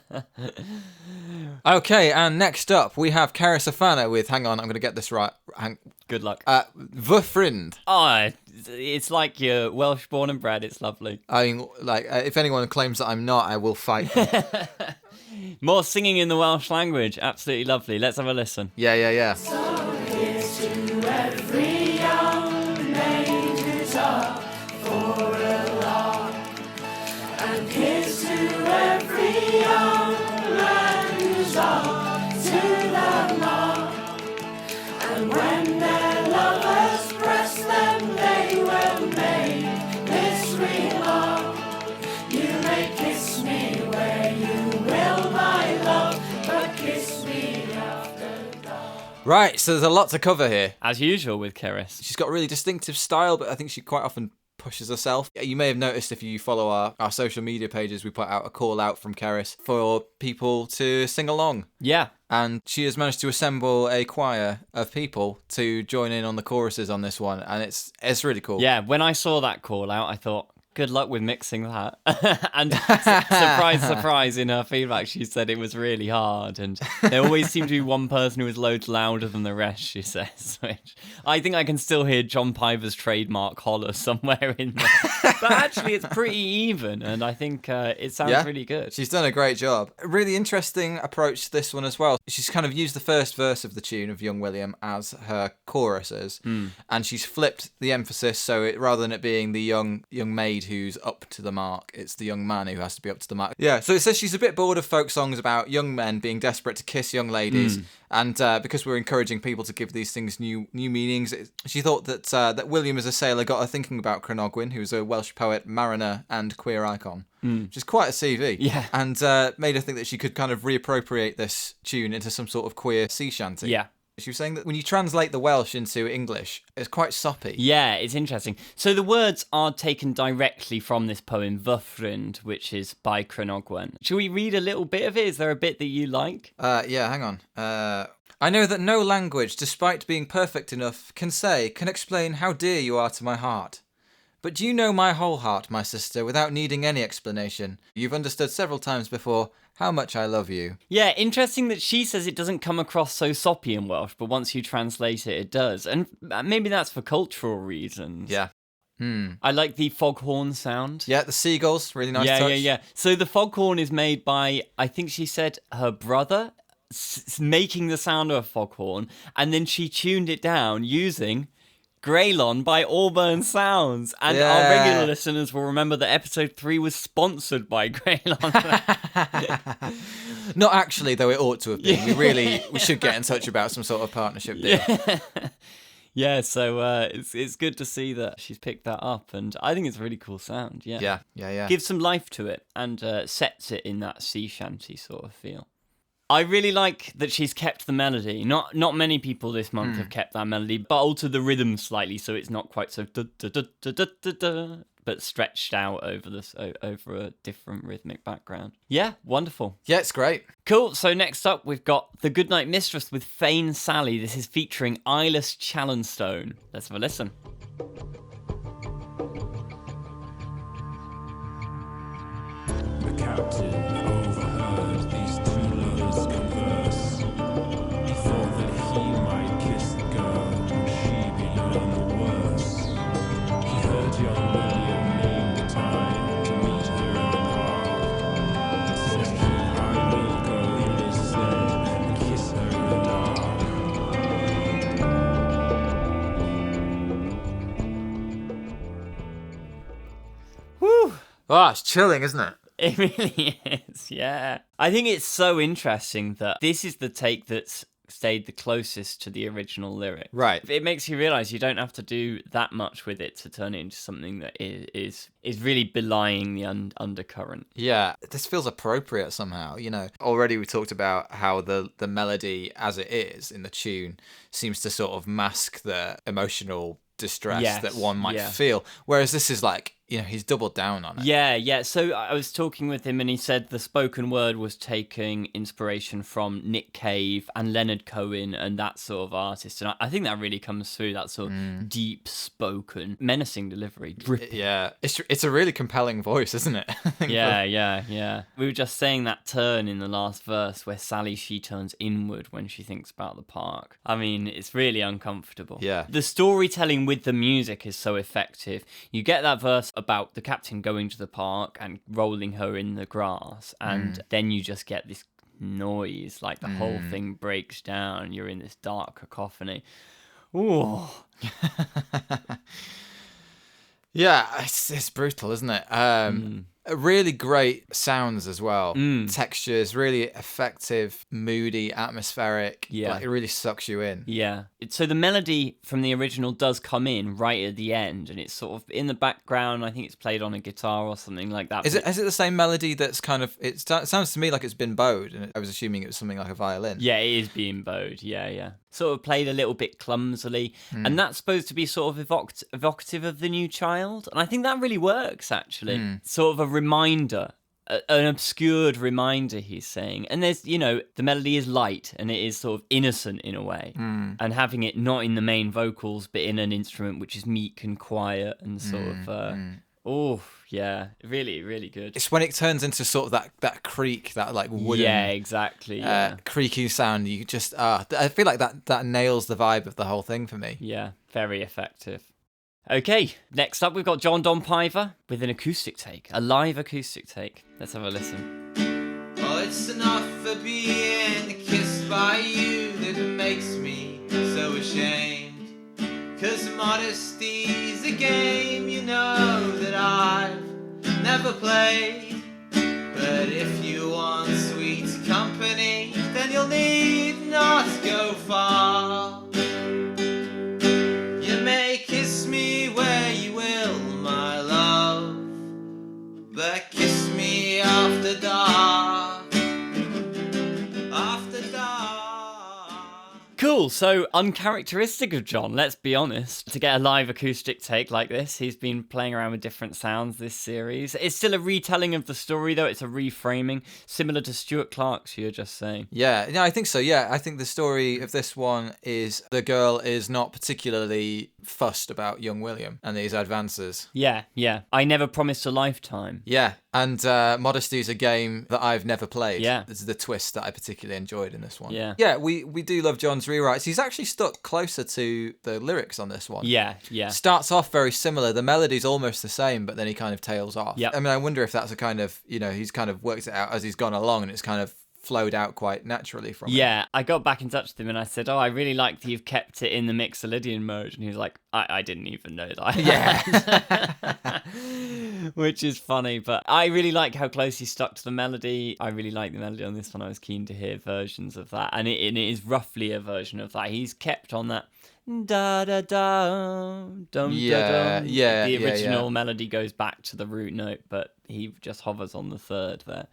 Okay, and next up we have Cerys Hafana with, hang on, I'm going to get this right. Good luck. Vfrind. Oh, it's like you're Welsh born and bred. It's lovely. I mean, like, if anyone claims that I'm not, I will fight them. More singing in the Welsh language. Absolutely lovely. Let's have a listen. Yeah. So here's to every young maid who's up for a lark, and here's to every young man who's up to the mark. And when their lovers press them, they will make this remark: "You may kiss me where you will, my love, but kiss me after dark." Right, so there's a lot to cover here. As usual with Cerys. She's got a really distinctive style, but I think she quite often pushes herself. You may have noticed, if you follow our social media pages, we put out a call out from Cerys for people to sing along. Yeah. And she has managed to assemble a choir of people to join in on the choruses on this one, and it's really cool. Yeah, when I saw that call out, I thought, good luck with mixing that. And surprise, in her feedback, she said it was really hard. And there always seemed to be one person who was loads louder than the rest, she says. Which I think I can still hear John Paiva's trademark holler somewhere in there. But actually, it's pretty even. And I think it sounds really good. She's done a great job. A really interesting approach to this one as well. She's kind of used the first verse of the tune of Young William as her choruses. And she's flipped the emphasis, so rather than it being the young maid who's up to the mark, it's the young man who has to be up to the mark. Yeah, so it says she's a bit bored of folk songs about young men being desperate to kiss young ladies, and because we're encouraging people to give these things new meanings, she thought that William as a sailor got her thinking about Cronogwyn, who was a Welsh poet, mariner, and queer icon, which is quite a CV. Yeah. And made her think that she could kind of reappropriate this tune into some sort of queer sea shanty. Yeah. She was saying that when you translate the Welsh into English, it's quite soppy. Yeah, it's interesting. So the words are taken directly from this poem, Vfrind, which is by Cronogwen. Shall we read a little bit of it? Is there a bit that you like? Yeah, hang on. I know that no language, despite being perfect enough, can explain how dear you are to my heart. But do you know my whole heart, my sister, without needing any explanation? You've understood several times before how much I love you. Yeah, interesting that she says it doesn't come across so soppy in Welsh, but once you translate it, it does. And maybe that's for cultural reasons. Yeah. I like the foghorn sound. Yeah, the seagulls, really nice touch. Yeah. So the foghorn is made by, I think she said, her brother making the sound of a foghorn, and then she tuned it down using Greylon by Auburn Sounds. And our regular listeners will remember that episode 3 was sponsored by Greylon. Not actually, though it ought to have been. We should get in touch about some sort of partnership deal. Yeah, so it's good to see that she's picked that up, and I think it's a really cool sound. Yeah. Gives some life to it and sets it in that sea shanty sort of feel. I really like that she's kept the melody. Not many people this month have kept that melody, but altered the rhythm slightly so it's not quite so da-da-da-da-da-da, but stretched out over a different rhythmic background. Yeah, wonderful. Yeah, it's great. Cool. So next up, we've got The Goodnight Mistress with Fane Sally. This is featuring Eyeless Challenstone. Let's have a listen. The captain overheard these two lovers converse. He thought that he might kiss the girl and she be none the worse. He heard young William name the time to meet her in the park. Said he, I will go in his stead and kiss her in the dark. Woo! Oh, it's chilling, isn't it? It really is, yeah. I think it's so interesting that this is the take that's stayed the closest to the original lyric. Right. It makes you realise you don't have to do that much with it to turn it into something that is really belying the undercurrent. Yeah, this feels appropriate somehow, you know. Already we talked about how the melody as it is in the tune seems to sort of mask the emotional distress that one might feel. Whereas this is like, you know, he's doubled down on it. Yeah. So I was talking with him and he said the spoken word was taking inspiration from Nick Cave and Leonard Cohen and that sort of artist. And I think that really comes through, that sort of deep spoken, menacing delivery. Dripping. Yeah. It's a really compelling voice, isn't it? Yeah. We were just saying that turn in the last verse where Sally, she turns inward when she thinks about the park. I mean, it's really uncomfortable. Yeah. The storytelling with the music is so effective. You get that verse about the captain going to the park and rolling her in the grass, and then you just get this noise, like the whole thing breaks down. You're in this dark cacophony. Ooh. Yeah, it's brutal, isn't it? Really great sounds as well. Textures, really effective, moody, atmospheric. Yeah. Like, it really sucks you in. Yeah. So the melody from the original does come in right at the end, and it's sort of in the background. I think it's played on a guitar or something like that. Is it the same melody that's kind of... It sounds to me like it's been bowed, and I was assuming it was something like a violin. Yeah, it is being bowed. Yeah. Sort of played a little bit clumsily, and that's supposed to be sort of evocative of the new child, and I think that really works, actually. Sort of a reminder, an obscured reminder, he's saying. And there's, you know, the melody is light and it is sort of innocent in a way. And having it not in the main vocals but in an instrument which is meek and quiet and sort of oh yeah, really, really good. It's when it turns into sort of that creak, that like wooden, yeah, exactly, creaky sound. You just I feel like that nails the vibe of the whole thing for me. Yeah, very effective. Okay, next up we've got John Don Paiva with an acoustic take, a live acoustic take. Let's have a listen. Oh, it's enough for being kissed by you that it makes me so ashamed. 'Cause modesty's a game, you know, that I've never played. But if you want sweet company, then you'll need not go far. You may kiss me where you will, my love, but kiss me after dark. After dark. Cool, so uncharacteristic of John, let's be honest. To get a live acoustic take like this, he's been playing around with different sounds this series. It's still a retelling of the story, though. It's a reframing, similar to Stuart Clark's, you're just saying. Yeah, I think so, yeah. I think the story of this one is the girl is not particularly fussed about young William and these advances. Yeah. I never promised a lifetime. Yeah, and Modesty is a game that I've never played. Yeah. This is the twist that I particularly enjoyed in this one. Yeah. Yeah, we do love John's rewrites. He's actually stuck closer to the lyrics on this one. Yeah. Starts off very similar. The melody's almost the same, but then he kind of tails off. Yeah. I mean, I wonder if that's a kind of, you know, he's kind of worked it out as he's gone along and it's kind of flowed out quite naturally from it. Yeah, I got back in touch with him and I said, I really like that you've kept it in the Mixolydian mode. And he was like, I didn't even know that. Yeah. Which is funny, but I really like how close he stuck to the melody. I really like the melody on this one. I was keen to hear versions of that. And it is roughly a version of that. He's kept on that da da da dum da dum. The original melody goes back to the root note, but he just hovers on the third there,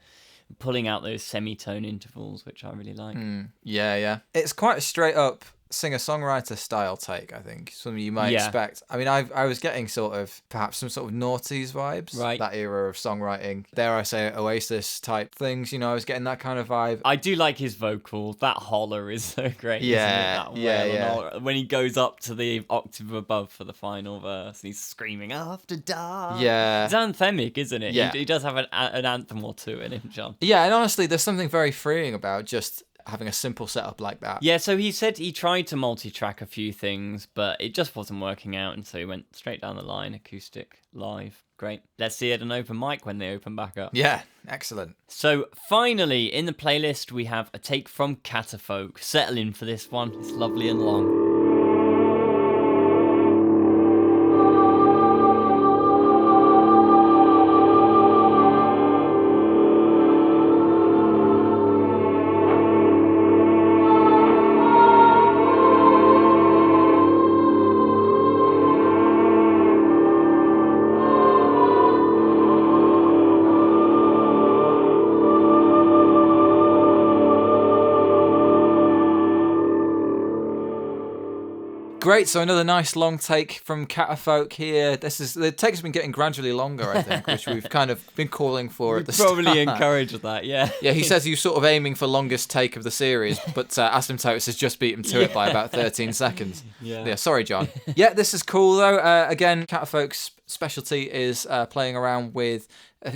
pulling out those semitone intervals, which I really like. Yeah. It's quite a straight up singer-songwriter style take, I think. Something you might expect. I mean, I was getting sort of perhaps some sort of noughties vibes. Right. That era of songwriting. Dare I say Oasis type things, I was getting that kind of vibe. I do like his vocals. That holler is so great, Yeah, isn't it? yeah. When he goes up to the octave above for the final verse, he's screaming, after dark. Yeah. It's anthemic, isn't it? Yeah. He does have an anthem or two in him, John. Yeah, and honestly, there's something very freeing about just having a simple setup like that. Yeah, so he said he tried to multi-track a few things, but it just wasn't working out, and so he went straight down the line, acoustic, live. Great. Let's see it at an open mic when they open back up. Yeah, excellent. So finally, in the playlist, we have a take from Catapholc. Settle in for this one. It's lovely and long. Great, so another nice long take from Catapholc here. The take's been getting gradually longer, I think, which we've kind of been calling for at the start. Probably encourage that, yeah. Yeah, he says he's sort of aiming for longest take of the series, but Asymptotes has just beat him to it by about 13 seconds. Yeah, sorry, John. Yeah, this is cool, though. Again, Catapholc's specialty is playing around with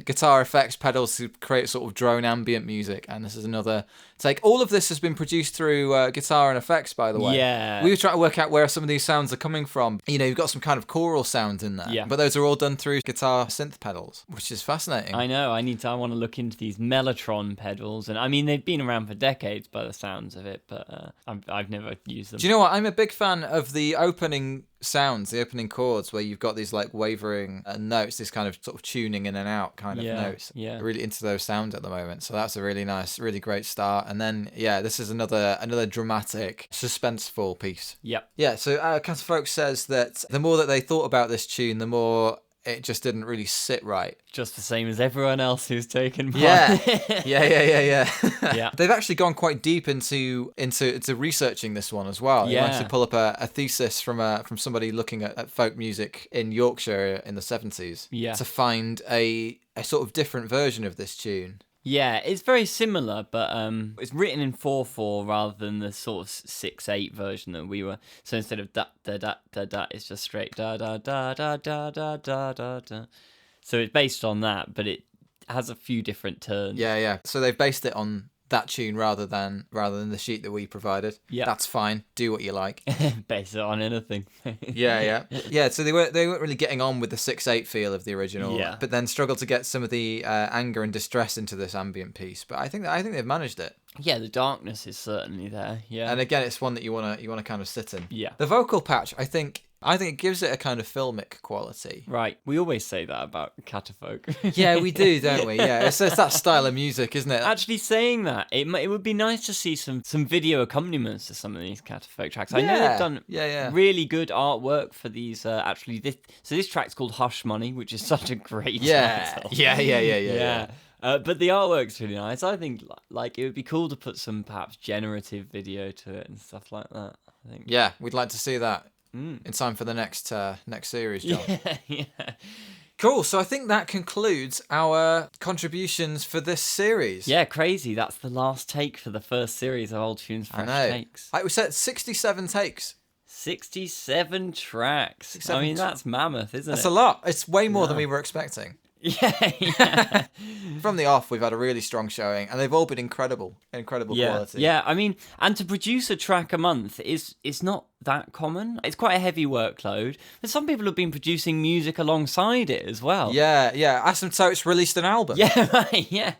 guitar effects pedals to create sort of drone ambient music, and this is another take. All of this has been produced through guitar and effects, by the way. Yeah. We were trying to work out where some of these sounds are coming from. You've got some kind of choral sounds in there, but those are all done through guitar synth pedals, which is fascinating. I know. I want to look into these Mellotron pedals, and I mean they've been around for decades by the sounds of it, but I've never used them. Do you know what? I'm a big fan of the opening sounds, the opening chords, where you've got these like wavering notes, this kind of sort of tuning in and out kind of notes. Yeah. Really into those sounds at the moment. So that's a really nice, really great start. And then this is another dramatic, suspenseful piece. Yep. Yeah. So Catapholc says that the more that they thought about this tune, the more it just didn't really sit right. Just the same as everyone else who's taken part. Yeah. Yeah. They've actually gone quite deep into researching this one as well. Yeah. You actually pull up a thesis from somebody looking at folk music in Yorkshire in the 70s. Yeah. To find a sort of different version of this tune. Yeah, it's very similar, but it's written in 4/4 rather than the sort of 6/8 version that we were. So instead of da da da da da, it's just straight da da da da da da da da da. So it's based on that, but it has a few different turns. Yeah. So they've based it on that tune rather than the sheet that we provided. Yeah, that's fine. Do what you like. Base it on anything. Yeah. So they weren't really getting on with the 6/8 feel of the original. Yeah. But then struggled to get some of the anger and distress into this ambient piece. But I think they've managed it. Yeah, the darkness is certainly there. Yeah. And again, it's one that you wanna kind of sit in. Yeah. The vocal patch, I think it gives it a kind of filmic quality. Right. We always say that about Catapholc. Yeah, we do, don't we? Yeah, it's that style of music, isn't it? Actually, saying that, it would be nice to see some video accompaniments to some of these Catapholc tracks. I know they've done really good artwork for these. This track's called Hush Money, which is such a great title. Yeah. But the artwork's really nice. I think like it would be cool to put some perhaps generative video to it and stuff like that. I think. Yeah, we'd like to see that. In time for the next series, John. Yeah. Cool. So I think that concludes our contributions for this series. Yeah, crazy. That's the last take for the first series of Old Tunes Fresh Takes. We said 67 takes. 67 tracks. I mean, that's mammoth, isn't it? That's a lot. It's way more than we were expecting. Yeah. From the off, we've had a really strong showing, and they've all been incredible quality. Yeah, I mean, and to produce a track a month is not that common. It's quite a heavy workload, but some people have been producing music alongside it as well. Yeah. Asymptotes released an album. Yeah, right, yeah.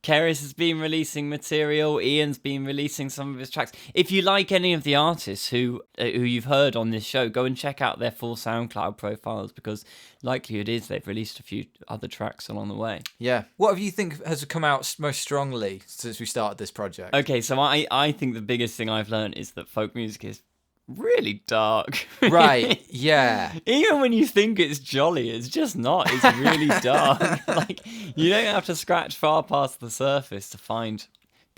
Cerys has been releasing material. Ian's been releasing some of his tracks. If you like any of the artists who you've heard on this show, go and check out their full SoundCloud profiles, because likelihood is they've released a few other tracks along the way. Yeah. What have you think has come out most strongly since we started this project? Okay, so I think the biggest thing I've learned is that folk music is really dark. Right, yeah. Even when you think it's jolly, it's just not. It's really dark. Like, you don't have to scratch far past the surface to find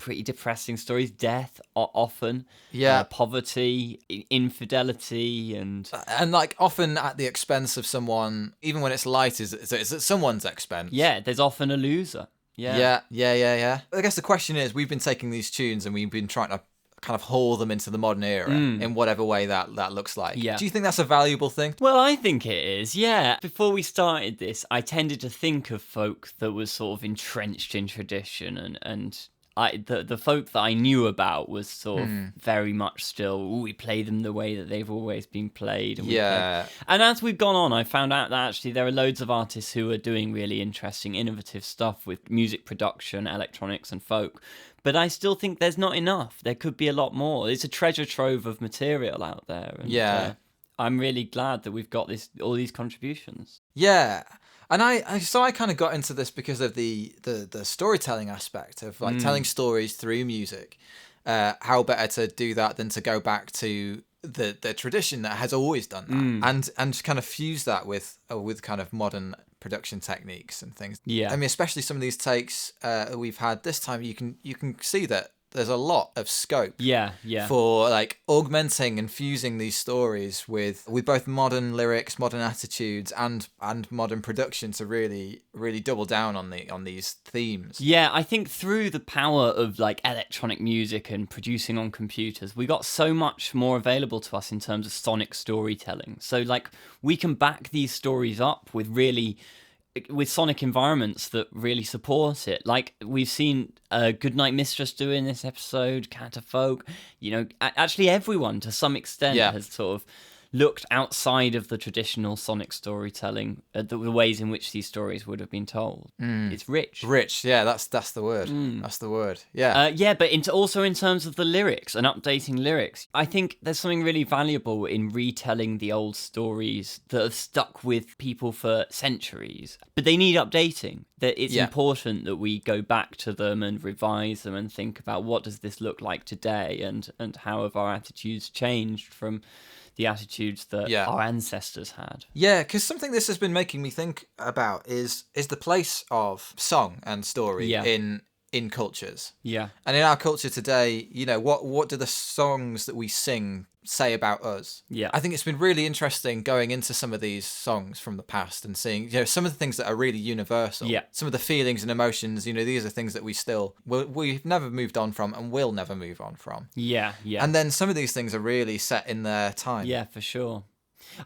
pretty depressing stories. Death, often. Yeah. Poverty, infidelity, and like often at the expense of someone, even when it's light, it's at someone's expense. Yeah, there's often a loser. Yeah. I guess the question is, we've been taking these tunes and we've been trying to kind of haul them into the modern era in whatever way that looks like. Yeah. Do you think that's a valuable thing? Well, I think it is, yeah. Before we started this, I tended to think of folk that was sort of entrenched in tradition, and the folk that I knew about was sort of very much still, we play them the way that they've always been played. And as we've gone on, I found out that actually there are loads of artists who are doing really interesting, innovative stuff with music production, electronics and folk. But I still think there's not enough. There could be a lot more. It's a treasure trove of material out there. And, I'm really glad that we've got all these contributions. Yeah. And I kind of got into this because of the storytelling aspect of like telling stories through music. How better to do that than to go back to the tradition that has always done that, and kind of fuse that with kind of modern production techniques and things. Yeah, I mean, especially some of these takes we've had this time, you can see that there's a lot of scope. Yeah. For like augmenting and fusing these stories with both modern lyrics, modern attitudes, and modern production to really double down on these themes. Yeah, I think through the power of like electronic music and producing on computers, we got so much more available to us in terms of sonic storytelling. So like we can back these stories up with sonic environments that really support it. Like we've seen Goodnight, Mistress do in this episode, Catapholc, actually everyone to some extent has sort of looked outside of the traditional sonic storytelling, the ways in which these stories would have been told. It's rich. Yeah, that's the word. That's the word. Yeah. But also in terms of the lyrics and updating lyrics, I think there's something really valuable in retelling the old stories that have stuck with people for centuries. But they need updating. That it's important that we go back to them and revise them and think about what does this look like today, and how have our attitudes changed from the attitudes that our ancestors had. Yeah, because something this has been making me think about is the place of song and story in cultures. Yeah. And in our culture today, what do the songs that we sing say about us? Yeah. I think it's been really interesting going into some of these songs from the past and seeing, some of the things that are really universal. Yeah. Some of the feelings and emotions, these are things that we've never moved on from and will never move on from. Yeah. And then some of these things are really set in their time. Yeah, for sure.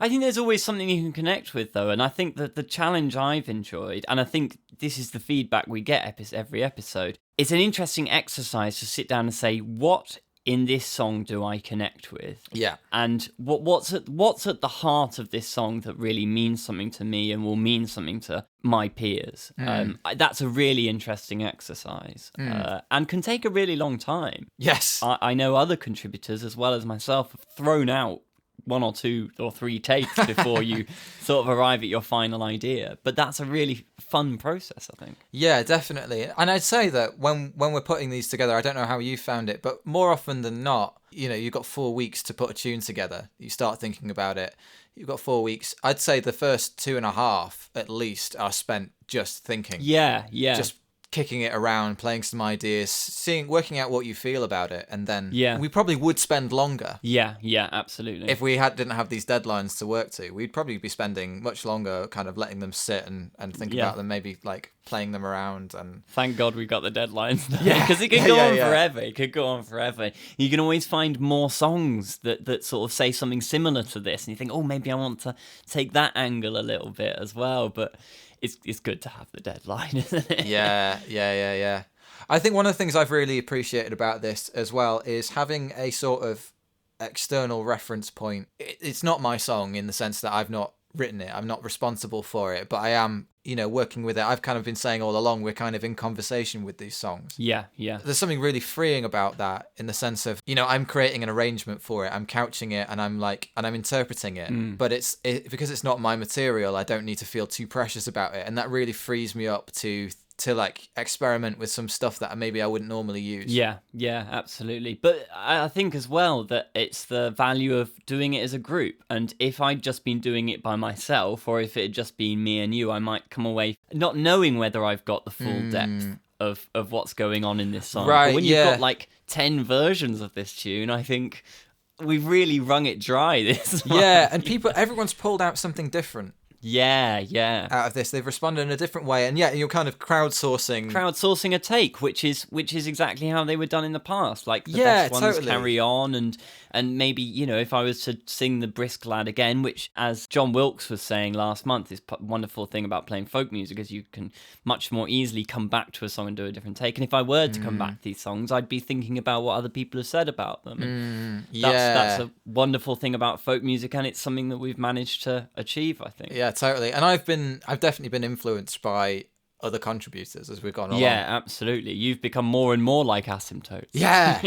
I think there's always something you can connect with, though, and I think that the challenge I've enjoyed, and I think this is the feedback we get every episode, it's an interesting exercise to sit down and say, what in this song do I connect with? Yeah. And what's at the heart of this song that really means something to me and will mean something to my peers? That's a really interesting exercise and can take a really long time. Yes. I know other contributors, as well as myself, have thrown out 1 or 2 or 3 takes before you sort of arrive at your final idea. But that's a really fun process, I think. Yeah, definitely. And I'd say that when we're putting these together, I don't know how you found it, but more often than not, you've got 4 weeks to put a tune together. You start thinking about it. You've got 4 weeks. I'd say the first 2.5 at least are spent just thinking. Yeah. Just kicking it around, playing some ideas, working out what you feel about it, and then we probably would spend longer. Yeah, absolutely. If we didn't have these deadlines to work to, we'd probably be spending much longer kind of letting them sit and think about them, maybe like playing them around. And thank God we got the deadlines, because it could go on forever. It could go on forever. You can always find more songs that sort of say something similar to this, and you think, oh, maybe I want to take that angle a little bit as well, but it's good to have the deadline, isn't it? Yeah. I think one of the things I've really appreciated about this as well is having a sort of external reference point. It's not my song in the sense that I've not written it. I'm not responsible for it, but I am, working with it. I've kind of been saying all along, we're kind of in conversation with these songs. Yeah. There's something really freeing about that in the sense of, I'm creating an arrangement for it. I'm couching it and I'm interpreting it, but because it's not my material, I don't need to feel too precious about it. And that really frees me up to like experiment with some stuff that maybe I wouldn't normally use. Yeah, absolutely. But I think as well that it's the value of doing it as a group. And if I'd just been doing it by myself, or if it had just been me and you, I might come away not knowing whether I've got the full depth of what's going on in this song. Right, But when you've got like 10 versions of this tune, I think we've really wrung it dry this month. Yeah, and everyone's pulled out something different. Yeah. Out of this, they've responded in a different way, and you're kind of crowdsourcing A take, which is exactly how they were done in the past. Like the best ones totally. carry on, and maybe, you know, if I was to sing The Brisk Lad again, which, as John Wilkes was saying last month, is a wonderful thing about playing folk music, is you can much more easily come back to a song and do a different take. And if I were to come back to these songs, I'd be thinking about what other people have said about them. And that's a wonderful thing about folk music, and it's something that we've managed to achieve, I think. Yeah, totally. And I've definitely been influenced by other contributors as we've gone along. Yeah, absolutely. You've become more and more like Asymptotes. Yeah,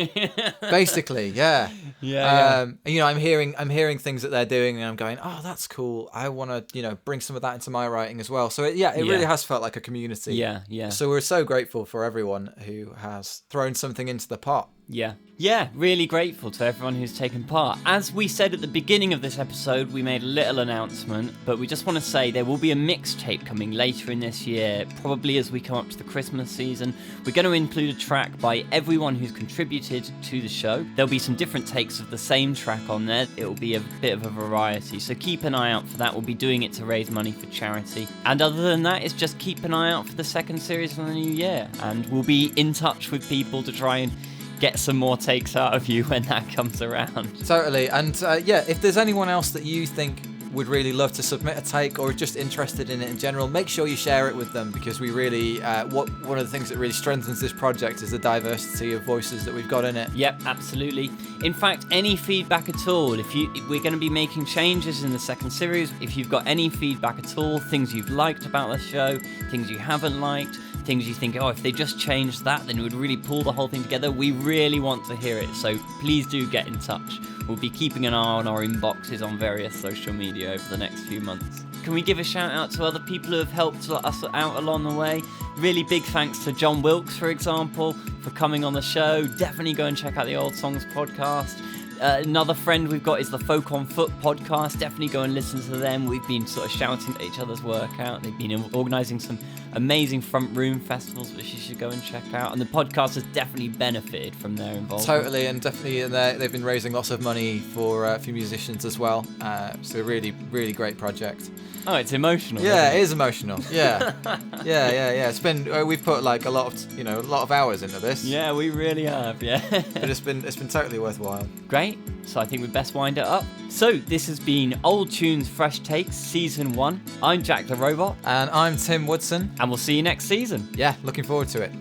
basically, yeah. Yeah. You know, I'm hearing things that they're doing, and I'm going, oh, that's cool. I want to, you know, bring some of that into my writing as well. So it really has felt like a community. Yeah. So we're so grateful for everyone who has thrown something into the pot. Yeah, really grateful to everyone who's taken part. As we said at the beginning of this episode, we made a little announcement, but we just want to say there will be a mixtape coming later in this year, probably as we come up to the Christmas season. We're going to include a track by everyone who's contributed to the show. There'll be some different takes of the same track on there. It'll be a bit of a variety, so keep an eye out for that. We'll be doing it to raise money for charity. And other than that, it's just keep an eye out for the second series in the new year, and we'll be in touch with people to try and get some more takes out of you when that comes around. Totally. And if there's anyone else that you think would really love to submit a take or just interested in it in general, make sure you share it with them, because we really one of the things that really strengthens this project is the diversity of voices that we've got in it. Yep, absolutely. In fact, any feedback at all, if we're going to be making changes in the second series, if you've got any feedback at all, things you've liked about the show, things you haven't liked, things you think, if they just changed that, then it would really pull the whole thing together, we really want to hear it. So please do get in touch. We'll be keeping an eye on our inboxes on various social media over the next few months. Can we give a shout out to other people who have helped us out along the way? Really big thanks to John Wilkes, for example, for coming on the show. Definitely go and check out the Old Songs podcast. Another friend we've got is the Folk on Foot podcast. Definitely go and listen to them. We've been sort of shouting at each other's work out. They've been organising some amazing front room festivals, which you should go and check out. And the podcast has definitely benefited from their involvement. Totally, and definitely they've been raising lots of money for musicians as well. So really, really great project. Oh, it's emotional. Yeah, it is emotional. Yeah, yeah. It's been we've put like a lot of hours into this. Yeah, we really have. Yeah, but it's been totally worthwhile. Great. So I think we'd best wind it up. So this has been Old Tunes Fresh Takes Season 1. I'm Jack the Robot. And I'm Tim Woodson. And we'll see you next season. Yeah, looking forward to it.